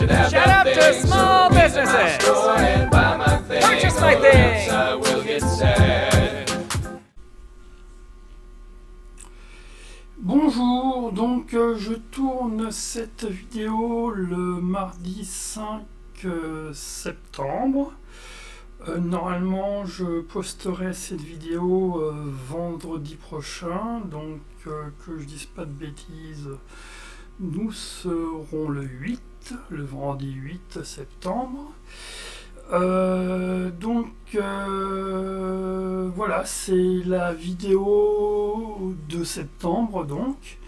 Shout out to small businesses. Purchase my things. Bonjour, donc je tourne cette vidéo le mardi 5 septembre. Normalement je posterai cette vidéo vendredi prochain, donc que je dise pas de bêtises, nous serons le vendredi 8 septembre. Voilà, c'est la vidéo de septembre donc,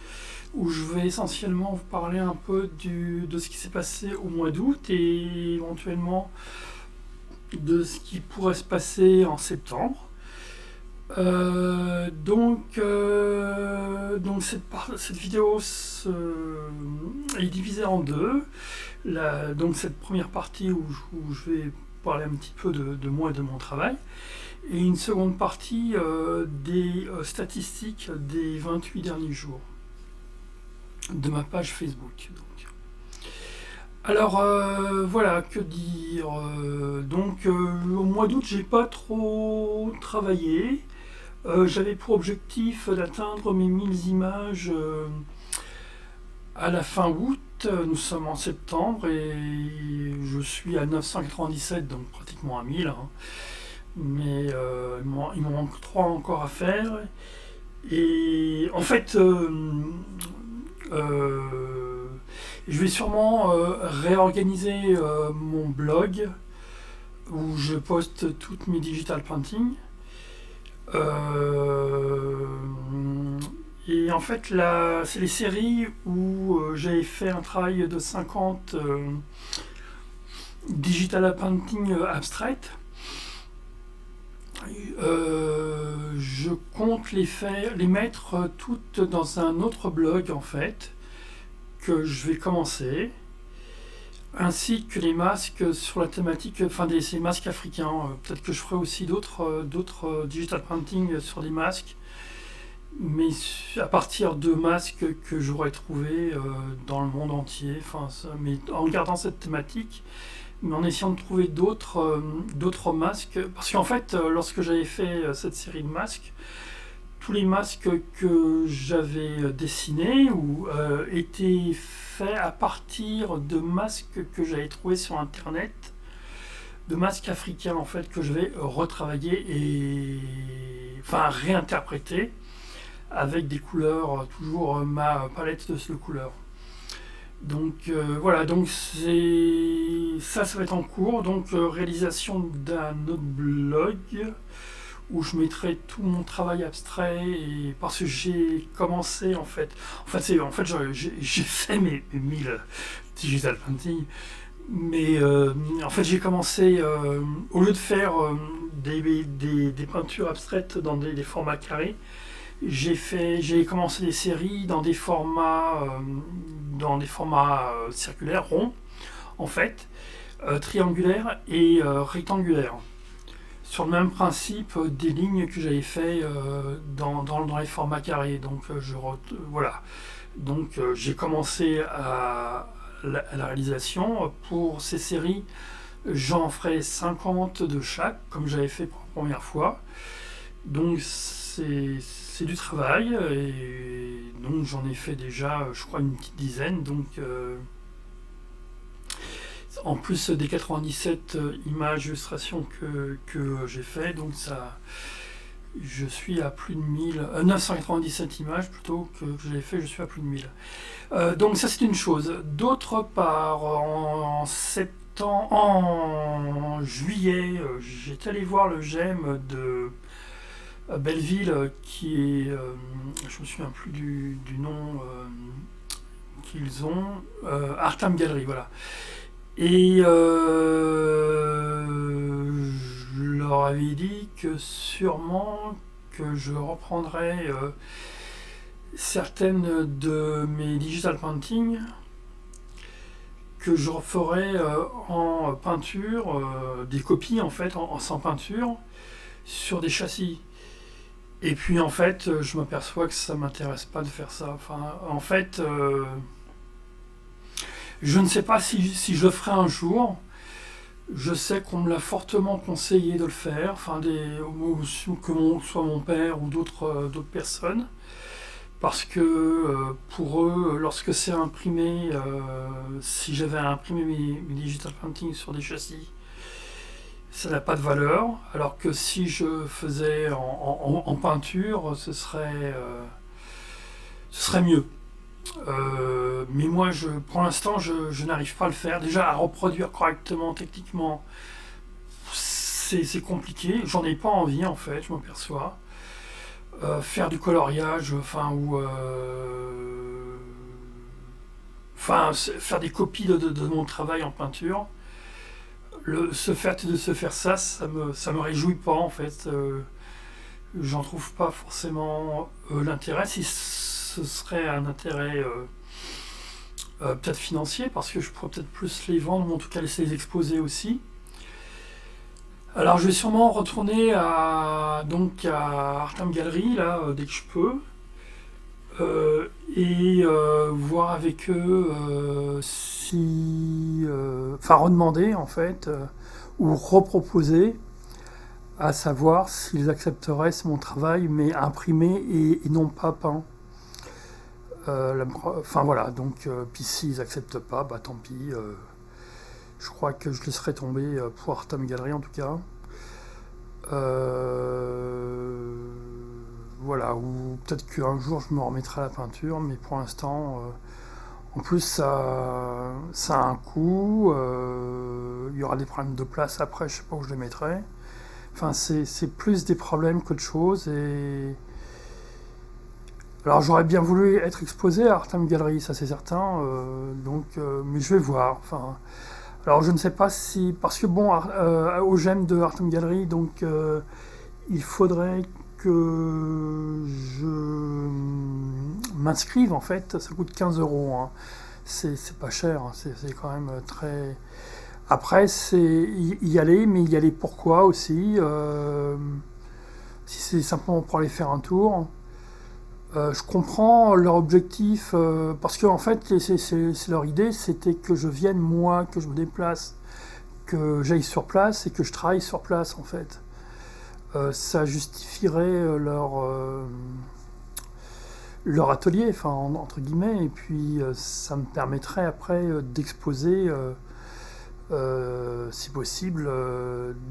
où je vais essentiellement vous parler un peu de ce qui s'est passé au mois d'août et éventuellement de ce qui pourrait se passer en septembre. Cette vidéo est divisée en deux. Donc cette première partie où je vais parler un petit peu de moi et de mon travail, et une seconde partie des statistiques des 28 derniers jours de ma page Facebook. Alors voilà, que dire. Au mois d'août, j'ai pas trop travaillé. J'avais pour objectif d'atteindre mes 1000 images à la fin août. Nous sommes en septembre et je suis à 997, donc pratiquement à 1000. Mais il m'en manque 3 encore à faire. Et en fait, je vais sûrement réorganiser mon blog où je poste toutes mes digital paintings. Et en fait, là, c'est les séries où j'avais fait un travail de 50 digital painting abstract. Je compte les mettre toutes dans un autre blog en fait, que je vais commencer, ainsi que les masques sur la thématique, ces masques africains. Peut-être que je ferai aussi d'autres digital painting sur des masques, mais à partir de masques que j'aurais trouvés dans le monde entier, mais en gardant cette thématique, mais en essayant de trouver d'autres masques, parce qu'en fait, lorsque j'avais fait cette série de masques, tous les masques que j'avais dessinés étaient faits à partir de masques que j'avais trouvés sur internet, de masques africains en fait, que je vais retravailler et réinterpréter avec des couleurs, toujours ma palette de couleurs. Donc voilà, donc ça va être en cours, donc réalisation d'un autre blog où je mettrai tout mon travail abstrait, et parce que j'ai commencé j'ai fait mes 1000 digital painting, mais en fait j'ai commencé au lieu de faire des peintures abstraites dans des formats carrés, j'ai commencé des séries dans des formats circulaires, ronds en fait, triangulaires et rectangulaires, sur le même principe des lignes que j'avais fait dans les formats carrés. Donc j'ai commencé à la réalisation. Pour ces séries, j'en ferai 50 de chaque, comme j'avais fait pour la première fois. Donc c'est du travail, et donc j'en ai fait déjà, je crois, une petite dizaine. Donc en plus des 97 images, illustrations que j'ai fait, donc je suis à plus de 997 images plutôt que j'avais fait, je suis à plus de 1000. Donc ça, c'est une chose. D'autre part, en juillet, j'étais allé voir le GEM de Belleville, qui est, je me souviens plus du nom qu'ils ont, Artam Gallery, voilà. Et je leur avais dit que sûrement que je reprendrais certaines de mes digital paintings, que je referais en peinture, des copies en fait, sans peinture, sur des châssis. Et puis en fait, je m'aperçois que ça m'intéresse pas de faire ça. En fait, Je ne sais pas si je le ferai un jour. Je sais qu'on me l'a fortement conseillé de le faire, enfin soit mon père ou d'autres personnes, parce que pour eux, lorsque c'est imprimé, si j'avais imprimé mes digital printing sur des châssis, ça n'a pas de valeur, alors que si je faisais en peinture, ce serait mieux. Mais moi, pour l'instant, je n'arrive pas à le faire. Déjà, à reproduire correctement, techniquement, c'est compliqué. J'en ai pas envie, en fait, je m'aperçois. Faire du coloriage, faire des copies de mon travail en peinture. De se faire ça, ça me réjouit pas, en fait. J'en trouve pas forcément l'intérêt. Si ce serait un intérêt peut-être financier, parce que je pourrais peut-être plus les vendre, ou en tout cas laisser les exposer aussi. Alors je vais sûrement retourner à Artham Gallery, là, dès que je peux, et voir avec eux redemander en fait, ou reproposer, à savoir s'ils accepteraient mon travail, mais imprimé et non pas peint. Voilà, donc, puis s'ils acceptent pas, bah tant pis. Je crois que je laisserai tomber pour Artham Gallery en tout cas. Voilà, ou peut-être qu'un jour je me remettrai à la peinture, mais pour l'instant, en plus ça a un coût, il y aura des problèmes de place après, je sais pas où je les mettrai. Enfin, c'est plus des problèmes qu'autre chose. Alors j'aurais bien voulu être exposé à Artham Gallery, ça c'est certain, mais je vais voir. Enfin, alors je ne sais pas si, parce que bon, au GEM de Artham Gallery, il faudrait que je m'inscrive en fait, ça coûte 15 €. Hein. C'est pas cher, hein. C'est quand même très. Après, c'est y aller, mais y aller pourquoi aussi si c'est simplement pour aller faire un tour. Je comprends leur objectif, parce que en fait, c'est leur idée, c'était que je vienne moi, que je me déplace, que j'aille sur place et que je travaille sur place en fait. Ça justifierait leur atelier, enfin entre guillemets, et puis ça me permettrait après d'exposer, si possible,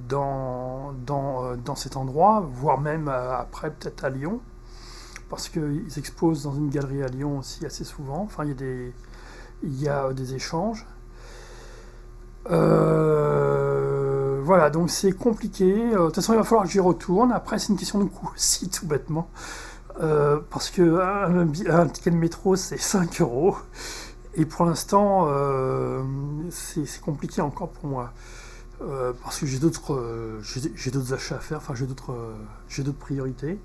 dans cet endroit, voire même après peut-être à Lyon. Parce qu'ils exposent dans une galerie à Lyon aussi assez souvent. Enfin, il y a des échanges. Voilà, donc c'est compliqué. De toute façon, il va falloir que j'y retourne. Après, c'est une question de coût aussi, tout bêtement. Parce qu'un ticket de métro, c'est 5 €. Et pour l'instant, c'est compliqué encore pour moi. Parce que j'ai d'autres achats à faire, enfin, j'ai d'autres priorités.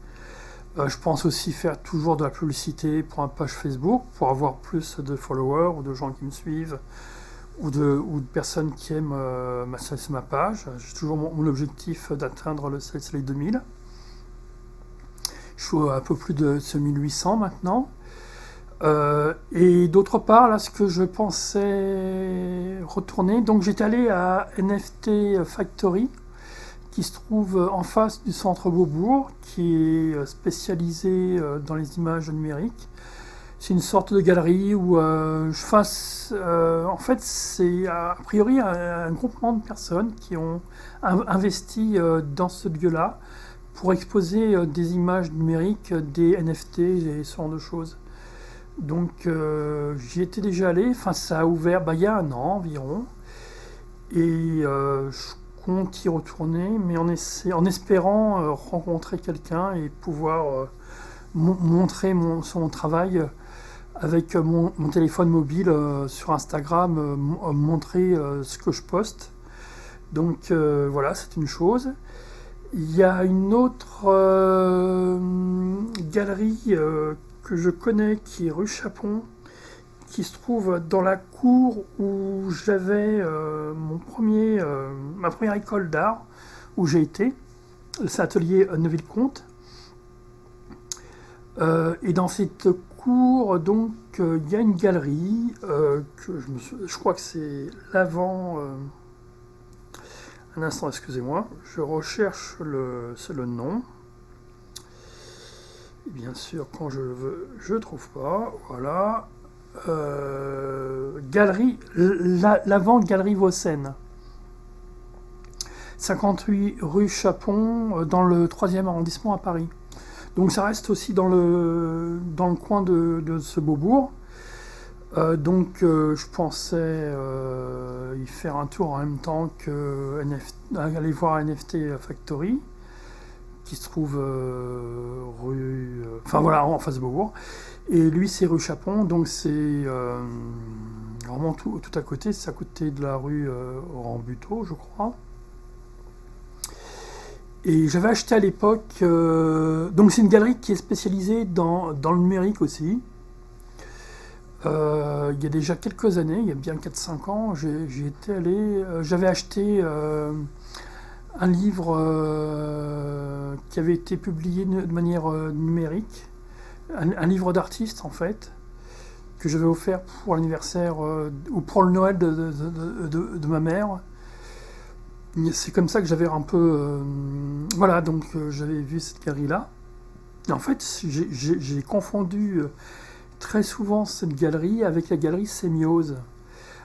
Je pense aussi faire toujours de la publicité pour une page Facebook, pour avoir plus de followers ou de gens qui me suivent, ou de personnes qui aiment ma page. J'ai toujours mon objectif d'atteindre le Sales 2000. Je suis à un peu plus de 1800 maintenant. Et d'autre part, là, ce que je pensais retourner, donc j'étais allé à NFT Factory, qui se trouve en face du centre Beaubourg, qui est spécialisé dans les images numériques. C'est une sorte de galerie où en fait, c'est a priori un groupement de personnes qui ont investi dans ce lieu-là pour exposer des images numériques, des NFT et ce genre de choses. Donc j'y étais déjà allé, enfin ça a ouvert il y a 1 an environ, et je compte y retourner, mais en espérant rencontrer quelqu'un et pouvoir montrer son travail avec mon téléphone mobile sur Instagram, montrer ce que je poste. Donc voilà, c'est une chose. Il y a une autre galerie que je connais qui est rue Chapon, qui se trouve dans la cour où j'avais ma première école d'art, où j'ai été, c'est l'atelier Neuville-Comte. Et dans cette parcours, donc il y a une galerie que je crois que c'est l'avant. Un instant, excusez-moi, je recherche c'est le nom. Et bien sûr, quand je le veux, je ne trouve pas. Voilà. Galerie, l'avant Galerie Vaucen. 58 rue Chapon, dans le 3e arrondissement à Paris. Donc ça reste aussi dans le coin de ce Beaubourg. Donc je pensais y faire un tour en même temps que aller voir NFT Factory, qui se trouve rue... Enfin voilà, en face de Beaubourg. Et lui, c'est rue Chapon, donc c'est vraiment tout à côté. C'est à côté de la rue Rambuteau, je crois. Et j'avais acheté à l'époque... donc c'est une galerie qui est spécialisée dans le numérique aussi. Il y a déjà quelques années, il y a bien 4-5 ans, j'avais acheté un livre qui avait été publié de manière numérique, un livre d'artiste en fait, que j'avais offert pour l'anniversaire ou pour le Noël de ma mère. C'est comme ça que j'avais un peu... voilà, donc j'avais vu cette galerie-là. Et en fait, j'ai confondu très souvent cette galerie avec la galerie Sémiose.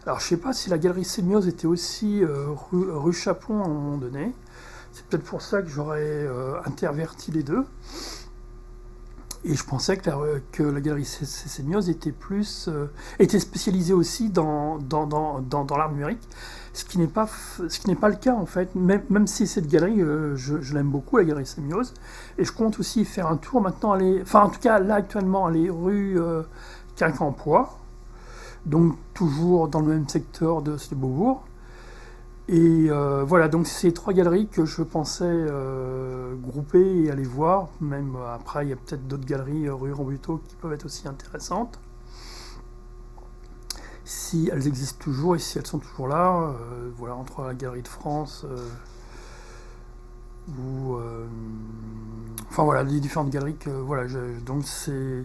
Alors je ne sais pas si la galerie Sémiose était aussi rue Chapon à un moment donné. C'est peut-être pour ça que j'aurais interverti les deux. Et je pensais que la galerie Sémiose était était spécialisée aussi dans l'art numérique, ce qui n'est pas le cas en fait. Même si cette galerie, je l'aime beaucoup, la galerie Sémiose, et je compte aussi faire un tour maintenant, en tout cas là actuellement, aller rue Quincampoix, donc toujours dans le même secteur de Beaubourg. Et voilà, donc c'est ces 3 galeries que je pensais grouper et aller voir. Même après, il y a peut-être d'autres galeries rue Rambuteau qui peuvent être aussi intéressantes. Si elles existent toujours et si elles sont toujours là, voilà, entre la Galerie de France ou... enfin voilà, les différentes galeries que... Voilà, donc c'est...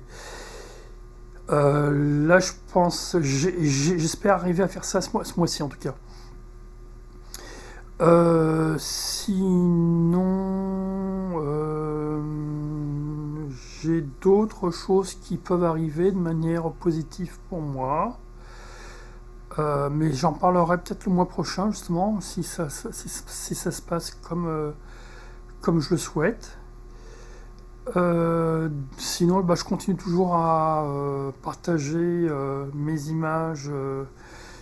là, je pense... J'espère arriver à faire ça ce mois-ci, en tout cas. Sinon, j'ai d'autres choses qui peuvent arriver de manière positive pour moi, mais j'en parlerai peut-être le mois prochain justement, si ça se passe comme je le souhaite. Sinon, je continue toujours à partager mes images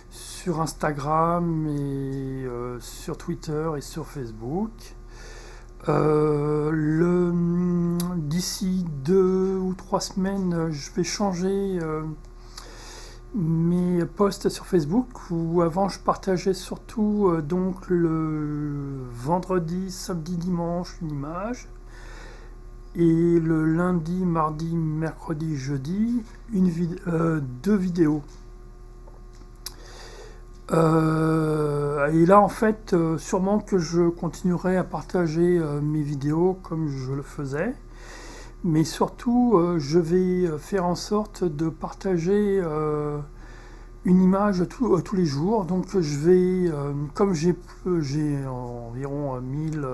sur Instagram et sur Twitter et sur Facebook. D'ici 2 ou 3 semaines, je vais changer mes posts sur Facebook, où avant je partageais surtout donc le vendredi, samedi, dimanche une image, et le lundi, mardi, mercredi, jeudi 2 vidéos. Et là en fait sûrement que je continuerai à partager mes vidéos comme je le faisais, mais surtout je vais faire en sorte de partager une image tous les jours. Donc je vais, comme j'ai environ 1000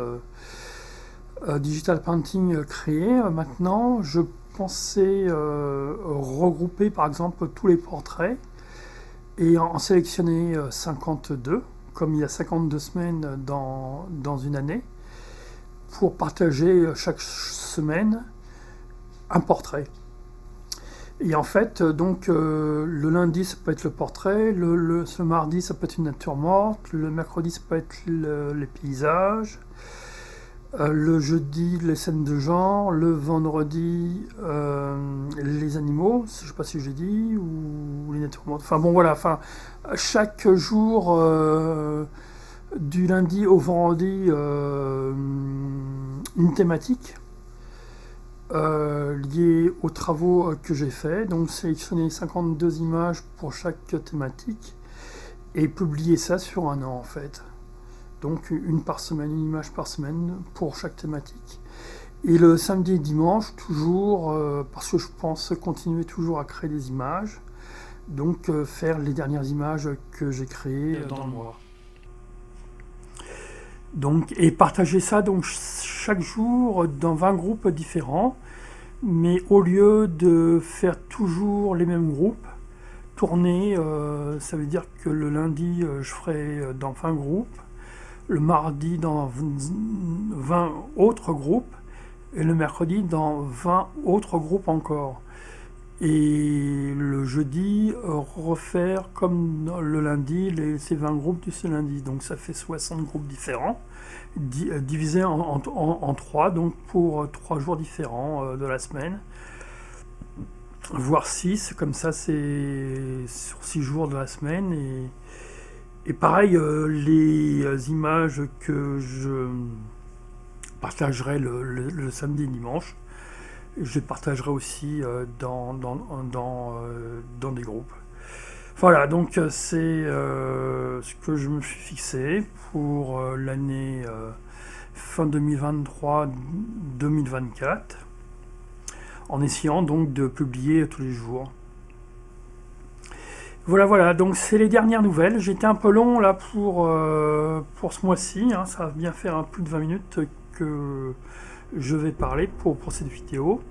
digital painting créés maintenant, je pensais regrouper par exemple tous les portraits et en sélectionner 52, comme il y a 52 semaines dans une année, pour partager chaque semaine un portrait. Et en fait, donc, le lundi, ça peut être le portrait, le mardi, ça peut être une nature morte, le mercredi, ça peut être les paysages, le jeudi, les scènes de genre, le vendredi, les animaux, je ne sais pas si j'ai dit, ou les natures mortes. Enfin bon, voilà, chaque jour, du lundi au vendredi, une thématique liée aux travaux que j'ai faits. Donc sélectionner 52 images pour chaque thématique et publier ça sur un an en fait. Donc une par semaine, une image par semaine pour chaque thématique. Et le samedi et dimanche, toujours, parce que je pense continuer toujours à créer des images, donc faire les dernières images que j'ai créées dans le mois. Donc, et partager ça donc, chaque jour dans 20 groupes différents, mais au lieu de faire toujours les mêmes groupes, tourner, ça veut dire que le lundi, je ferai dans 20 groupes, le mardi dans 20 autres groupes, et le mercredi dans 20 autres groupes encore. Et le jeudi, refaire comme le lundi, ces 20 groupes de ce lundi. Donc ça fait 60 groupes différents, divisés en 3, donc pour 3 jours différents de la semaine. Voire 6, comme ça c'est sur 6 jours de la semaine. Et pareil, les images que je partagerai le samedi et dimanche, je les partagerai aussi dans des groupes. Voilà, donc c'est ce que je me suis fixé pour l'année fin 2023-2024, en essayant donc de publier tous les jours. Voilà, donc c'est les dernières nouvelles. J'étais un peu long là pour ce mois-ci, hein, ça va bien faire plus de 20 minutes que je vais parler pour cette vidéo.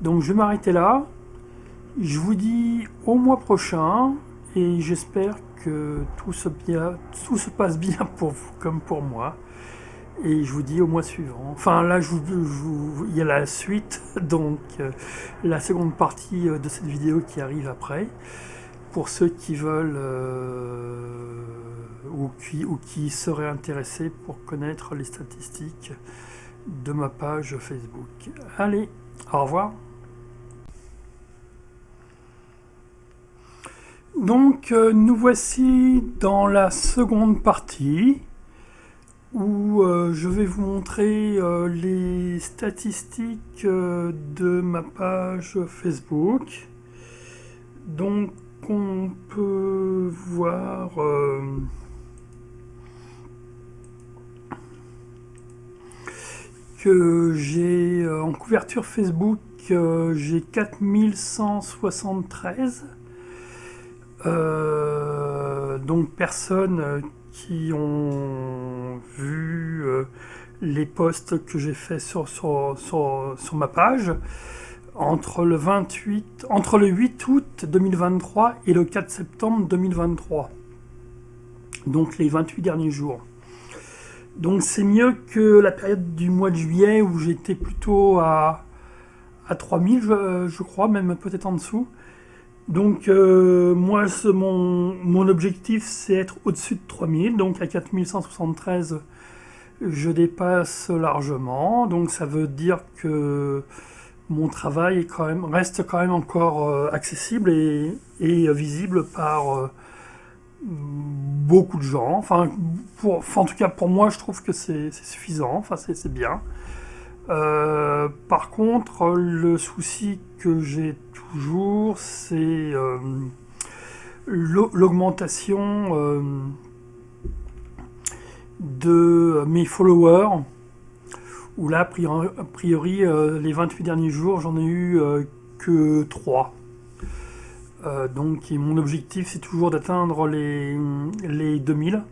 Donc je vais m'arrêter là. Je vous dis au mois prochain et j'espère que tout se passe bien pour vous comme pour moi. Et je vous dis au mois suivant. Enfin là, il y a la suite, donc la seconde partie de cette vidéo qui arrive après. Pour ceux qui veulent ou qui seraient intéressés pour connaître les statistiques de ma page Facebook. Allez, au revoir. Donc nous voici dans la seconde partie où je vais vous montrer les statistiques de ma page Facebook. Donc on peut voir que j'ai en couverture Facebook j'ai 4173 donc personnes qui ont vu les posts que j'ai fait sur ma page entre le 8 août 2023 et le 4 septembre 2023, donc les 28 derniers jours. Donc c'est mieux que la période du mois de juillet où j'étais plutôt à 3000 je crois, même peut-être en dessous. Donc moi mon objectif c'est être au-dessus de 3000, donc à 4173 je dépasse largement, donc ça veut dire que mon travail reste quand même encore accessible et visible par beaucoup de gens. Enfin, en tout cas pour moi je trouve que c'est suffisant, enfin c'est bien. Par contre, le souci que j'ai toujours, c'est l'augmentation de mes followers, où là, a priori, les 28 derniers jours, j'en ai eu que 3. Donc, mon objectif, c'est toujours d'atteindre les 2000.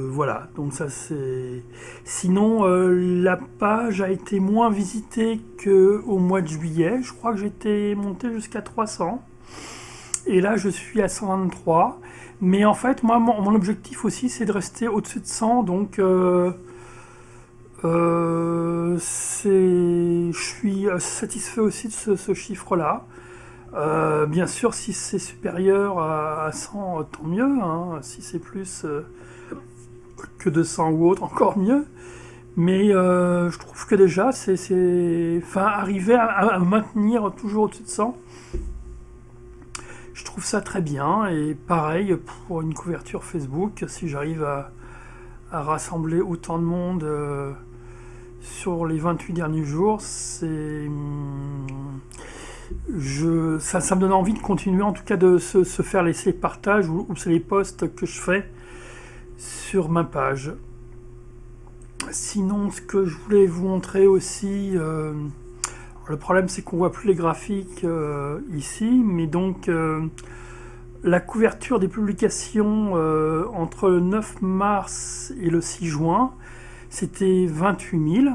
Voilà, donc ça c'est... Sinon, la page a été moins visitée qu'au mois de juillet. Je crois que j'étais monté jusqu'à 300. Et là, je suis à 123. Mais en fait, moi, mon objectif aussi, c'est de rester au-dessus de 100. Donc, je suis satisfait aussi de ce chiffre-là. Bien sûr, si c'est supérieur à 100, tant mieux. Hein. Si c'est plus que 200 ou autre, encore mieux. Mais je trouve que déjà, arriver à maintenir toujours au-dessus de 100, je trouve ça très bien. Et pareil, pour une couverture Facebook, si j'arrive à rassembler autant de monde sur les 28 derniers jours, ça me donne envie de continuer, en tout cas de se faire laisser partage ou c'est les posts que je fais sur ma page. Sinon, ce que je voulais vous montrer aussi, le problème c'est qu'on voit plus les graphiques ici, mais donc la couverture des publications entre le 9 mars et le 6 juin, c'était 28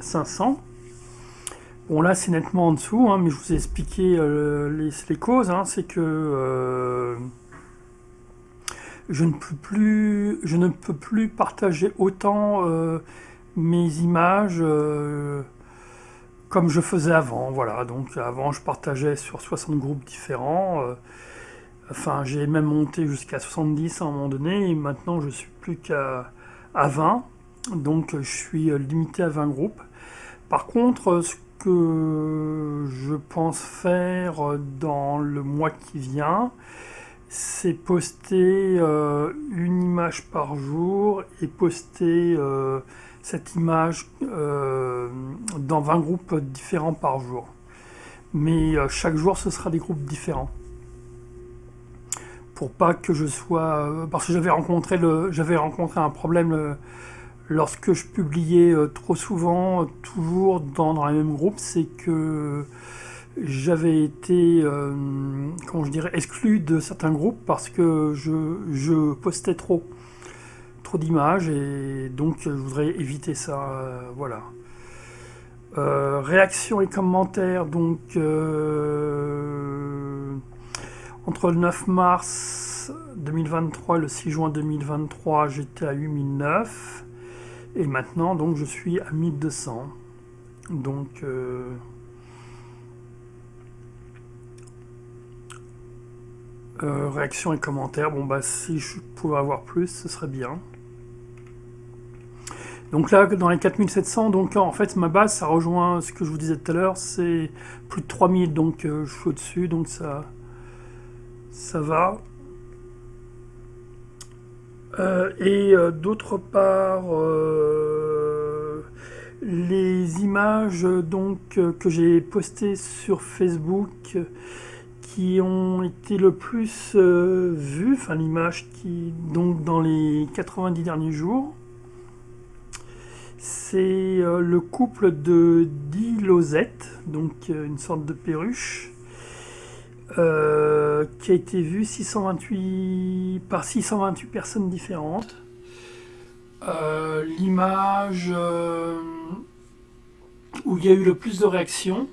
500. Bon là c'est nettement en dessous, mais je vous ai expliqué les causes, c'est que je ne peux plus partager autant mes images comme je faisais avant. Voilà, donc avant je partageais sur 60 groupes différents. Enfin, j'ai même monté jusqu'à 70 à un moment donné, et maintenant je suis plus qu'à 20. Donc je suis limité à 20 groupes. Par contre, ce que je pense faire dans le mois qui vient, c'est poster une image par jour et poster cette image dans 20 groupes différents par jour. Mais chaque jour, ce sera des groupes différents. Pour pas que je sois... parce que j'avais rencontré un problème lorsque je publiais trop souvent, toujours dans les mêmes groupes, c'est que j'avais été, exclu de certains groupes parce que je postais trop d'images, et donc je voudrais éviter ça, voilà. Réactions et commentaires, donc entre le 9 mars 2023 et le 6 juin 2023, j'étais à 8009, et maintenant donc je suis à 1200. Donc réactions et commentaires, bon bah si je pouvais avoir plus, ce serait bien. Donc là, dans les 4700, donc en fait ma base, ça rejoint ce que je vous disais tout à l'heure, c'est plus de 3000, donc je suis au-dessus, donc ça va. Et d'autre part, les images donc que j'ai postées sur Facebook, qui ont été le plus vues, enfin l'image qui, donc dans les 90 derniers jours, c'est le couple de 10 losettes, donc une sorte de perruche, qui a été vu par 628 personnes différentes. L'image où il y a eu le plus de réactions,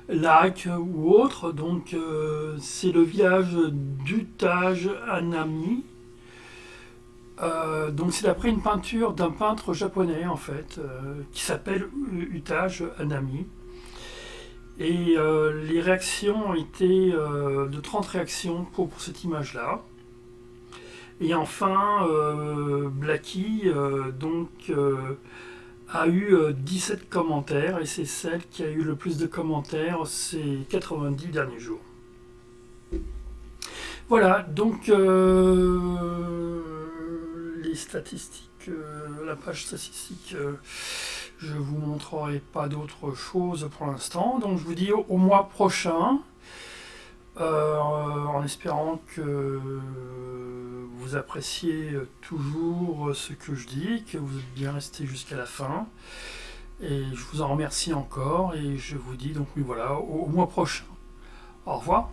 like ou autre, donc c'est le village d'Utage Anami. Donc c'est d'après une peinture d'un peintre japonais en fait, qui s'appelle Utage Anami. Et les réactions ont été de 30 réactions pour cette image-là. Et enfin, Blacky a eu 17 commentaires, et c'est celle qui a eu le plus de commentaires ces 90 derniers jours. Voilà, donc les statistiques, la page statistique, je vous montrerai pas d'autre chose pour l'instant. Donc je vous dis au mois prochain, en espérant que vous appréciez toujours ce que je dis, que vous êtes bien resté jusqu'à la fin. Et je vous en remercie encore, et je vous dis donc oui, voilà, au mois prochain. Au revoir.